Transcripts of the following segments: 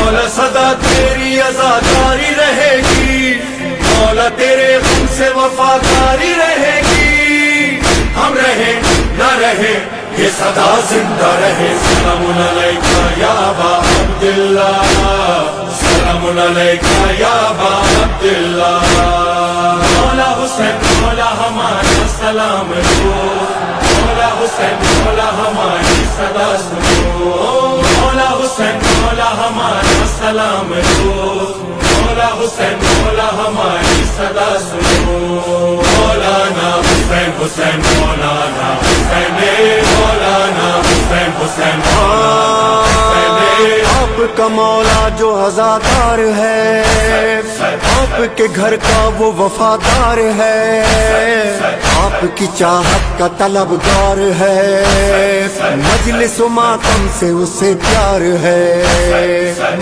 مولا صدا تیری عزاداری رہے گی، مولا تیرے غم سے وفاداری رہے گی، ہم رہے نہ رہے یہ صدا زندہ رہے۔ سلام علیکہ یا ابا عبداللہ، سلام علیکہ یا ابا عبداللہ۔ مولا حسین مولا ہمارا سلام لو، مولا حسین مولا ہماری صدا سنو، مولا حسین مولا ہمارا سلام لو، مولا حسین مولا ہماری صدا سنو۔ مولانا حسین حسین مولانا حسین، مولانا حسین حسین آپ کا مولا جو عزادار ہے، آپ کے گھر کا وہ وفادار ہے، آپ کی چاہت کا طلبگار ہے، مجلس و ماتم سے اسے پیار ہے۔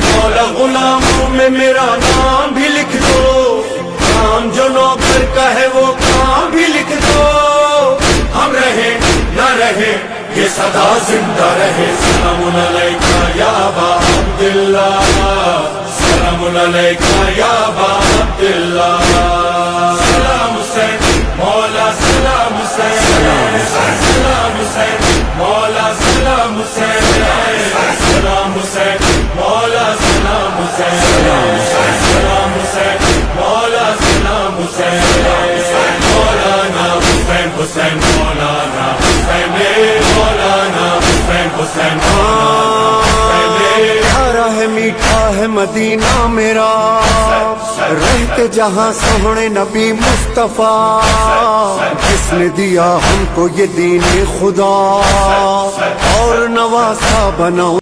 مولا غلاموں میں میرا نام بھی لکھ دو، کام جو نوکر کا ہے وہ کام بھی لکھ دو، ہم رہے نہ رہے یہ صدا زندہ رہے۔ سلام علیکہ یا ابا عبداللہ، سلام علیکہ یا ابا عبداللہ۔ سلام حسین مولا سلام حسین، سلام حسین مولا سلام حسین، سلام حسین مولا سلام حسین، سلام حسین مولا سلام حسین۔ مولانا حسین حسین مولانا حسین، مولانا حسین حسین پیارا ہے میٹھا ہے مدینہ میرا، رہتے جہاں سونے نبی مصطفیٰ، جس نے دیا ہم کو یہ دین خدا اور نواسا بنا